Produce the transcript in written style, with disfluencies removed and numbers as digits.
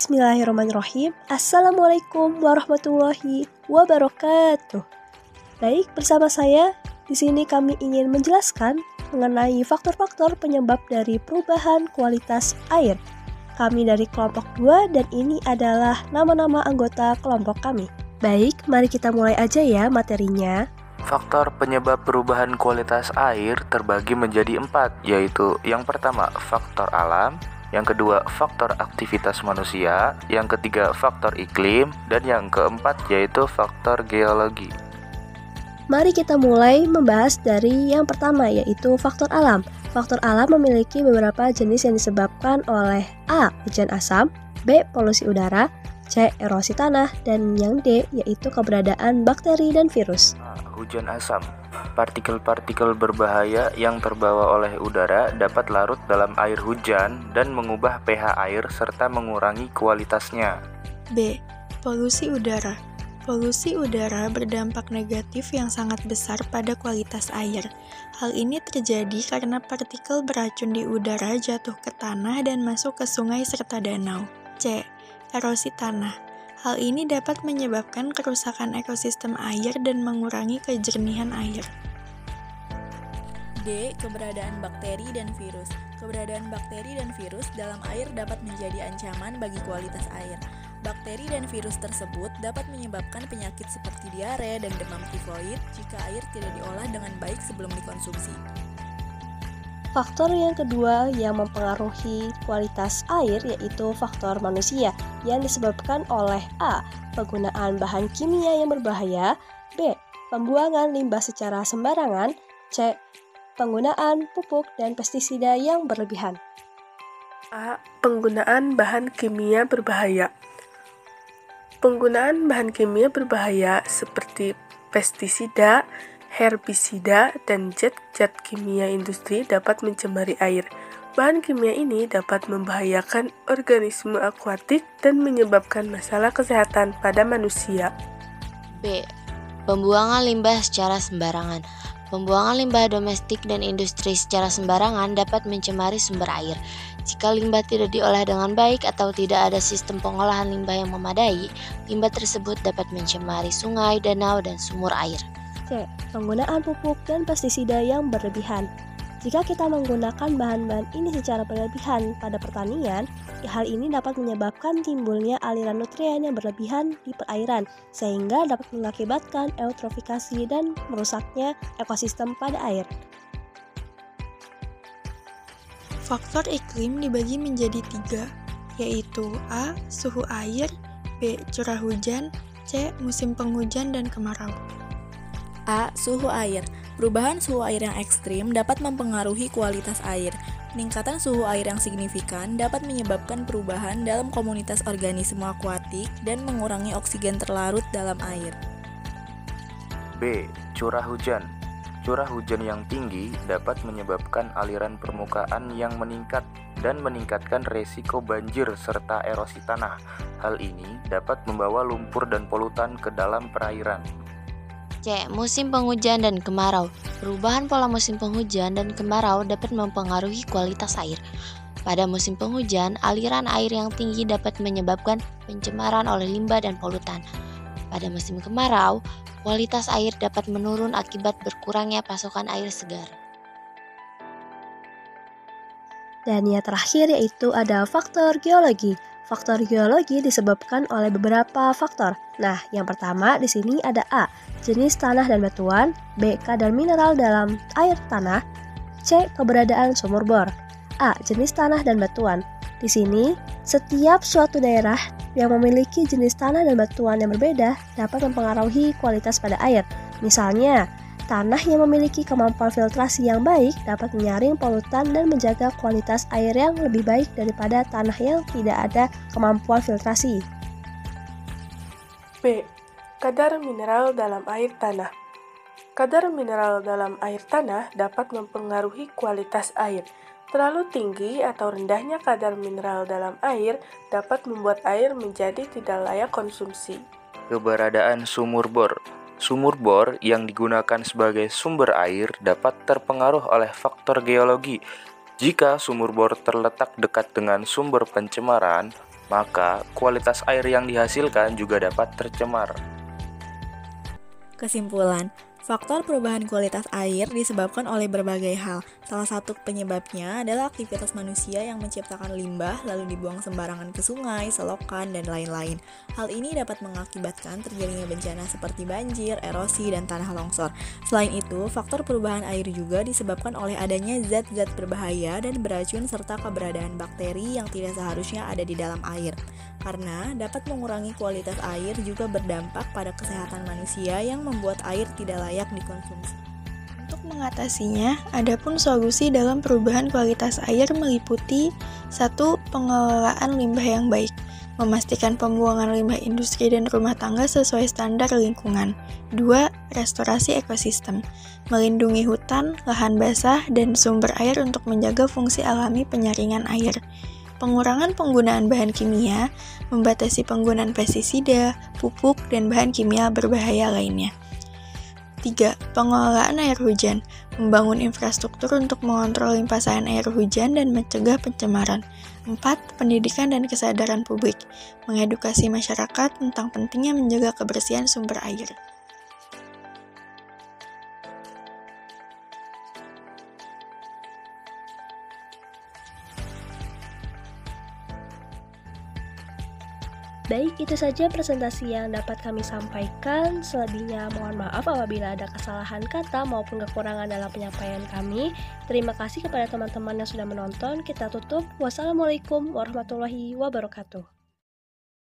Bismillahirrahmanirrahim. Assalamualaikum warahmatullahi wabarakatuh. Baik, bersama saya di sini kami ingin menjelaskan mengenai faktor-faktor penyebab dari perubahan kualitas air. Kami dari kelompok 2 dan ini adalah nama-nama anggota kelompok kami. Baik, mari kita mulai aja ya materinya. Faktor penyebab perubahan kualitas air terbagi menjadi 4, yaitu yang pertama faktor alam, yang kedua faktor aktivitas manusia, yang ketiga faktor iklim, dan yang keempat yaitu faktor geologi. Mari kita mulai membahas dari yang pertama yaitu faktor alam. Faktor alam memiliki beberapa jenis yang disebabkan oleh A. Hujan asam, B. Polusi udara, C. Erosi tanah, dan yang D. yaitu keberadaan bakteri dan virus. Hujan asam. Partikel-partikel berbahaya yang terbawa oleh udara dapat larut dalam air hujan dan mengubah pH air serta mengurangi kualitasnya. B. Polusi udara. Polusi udara berdampak negatif yang sangat besar pada kualitas air. Hal ini terjadi karena partikel beracun di udara jatuh ke tanah dan masuk ke sungai serta danau. C. Erosi tanah. Hal ini dapat menyebabkan kerusakan ekosistem air dan mengurangi kejernihan air. D. Keberadaan bakteri dan virus. Keberadaan bakteri dan virus dalam air dapat menjadi ancaman bagi kualitas air. Bakteri dan virus tersebut dapat menyebabkan penyakit seperti diare dan demam tifoid jika air tidak diolah dengan baik sebelum dikonsumsi. Faktor yang kedua yang mempengaruhi kualitas air yaitu faktor manusia yang disebabkan oleh A. Penggunaan bahan kimia yang berbahaya, B. Pembuangan limbah secara sembarangan, C. Penggunaan pupuk dan pestisida yang berlebihan. A. Penggunaan bahan kimia berbahaya. Penggunaan bahan kimia berbahaya seperti pestisida, herbisida, dan zat-zat kimia industri dapat mencemari air. Bahan kimia ini dapat membahayakan organisme akuatik dan menyebabkan masalah kesehatan pada manusia. B. Pembuangan limbah secara sembarangan. Pembuangan limbah domestik dan industri secara sembarangan dapat mencemari sumber air. Jika limbah tidak diolah dengan baik atau tidak ada sistem pengolahan limbah yang memadai, limbah tersebut dapat mencemari sungai, danau, dan sumur air. C. Penggunaan pupuk dan pestisida yang berlebihan. Jika kita menggunakan bahan-bahan ini secara berlebihan pada pertanian, hal ini dapat menyebabkan timbulnya aliran nutrien yang berlebihan di perairan, sehingga dapat mengakibatkan eutrofikasi dan merusaknya ekosistem pada air. Faktor iklim dibagi menjadi 3, yaitu A. Suhu air, B. Curah hujan, C. Musim penghujan dan kemarau. A. Suhu air. Perubahan suhu air yang ekstrim dapat mempengaruhi kualitas air. Peningkatan suhu air yang signifikan dapat menyebabkan perubahan dalam komunitas organisme akuatik dan mengurangi oksigen terlarut dalam air. B. Curah hujan. Curah hujan yang tinggi dapat menyebabkan aliran permukaan yang meningkat dan meningkatkan resiko banjir serta erosi tanah. Hal ini dapat membawa lumpur dan polutan ke dalam perairan. C. Musim penghujan dan kemarau. Perubahan pola musim penghujan dan kemarau dapat mempengaruhi kualitas air. Pada musim penghujan, aliran air yang tinggi dapat menyebabkan pencemaran oleh limbah dan polutan. Pada musim kemarau, kualitas air dapat menurun akibat berkurangnya pasokan air segar. Dan yang terakhir yaitu ada faktor geologi. Faktor geologi disebabkan oleh beberapa faktor. Nah, yang pertama di sini ada A. Jenis tanah dan batuan, B. Kadar mineral dalam air tanah, C. Keberadaan sumur bor. A. Jenis tanah dan batuan. Di sini, setiap suatu daerah yang memiliki jenis tanah dan batuan yang berbeda dapat mempengaruhi kualitas pada air. Misalnya, tanah yang memiliki kemampuan filtrasi yang baik dapat menyaring polutan dan menjaga kualitas air yang lebih baik daripada tanah yang tidak ada kemampuan filtrasi. B. Kadar mineral dalam air tanah. Kadar mineral dalam air tanah dapat mempengaruhi kualitas air. Terlalu tinggi atau rendahnya kadar mineral dalam air dapat membuat air menjadi tidak layak konsumsi. Keberadaan sumur bor. Sumur bor yang digunakan sebagai sumber air dapat terpengaruh oleh faktor geologi. Jika sumur bor terletak dekat dengan sumber pencemaran, maka kualitas air yang dihasilkan juga dapat tercemar. Kesimpulan, faktor perubahan kualitas air disebabkan oleh berbagai hal. Salah satu penyebabnya adalah aktivitas manusia yang menciptakan limbah lalu dibuang sembarangan ke sungai, selokan, dan lain-lain. Hal ini dapat mengakibatkan terjadinya bencana seperti banjir, erosi, dan tanah longsor. Selain itu, faktor perubahan air juga disebabkan oleh adanya zat-zat berbahaya dan beracun serta keberadaan bakteri yang tidak seharusnya ada di dalam air. Karena dapat mengurangi kualitas air juga berdampak pada kesehatan manusia yang membuat air tidak layak dikonsumsi. Untuk mengatasinya, adapun solusi dalam perubahan kualitas air meliputi 1. Pengelolaan limbah yang baik, memastikan pembuangan limbah industri dan rumah tangga sesuai standar lingkungan. 2. Restorasi ekosistem, melindungi hutan, lahan basah, dan sumber air untuk menjaga fungsi alami penyaringan air. Pengurangan penggunaan bahan kimia, membatasi penggunaan pestisida, pupuk, dan bahan kimia berbahaya lainnya. 3. Pengelolaan air hujan, membangun infrastruktur untuk mengontrol limpasan air hujan dan mencegah pencemaran. 4. Pendidikan dan kesadaran publik, mengedukasi masyarakat tentang pentingnya menjaga kebersihan sumber air. Baik, itu saja presentasi yang dapat kami sampaikan. Selebihnya mohon maaf apabila ada kesalahan kata maupun kekurangan dalam penyampaian kami. Terima kasih kepada teman-teman yang sudah menonton. Kita tutup. Wassalamualaikum warahmatullahi wabarakatuh.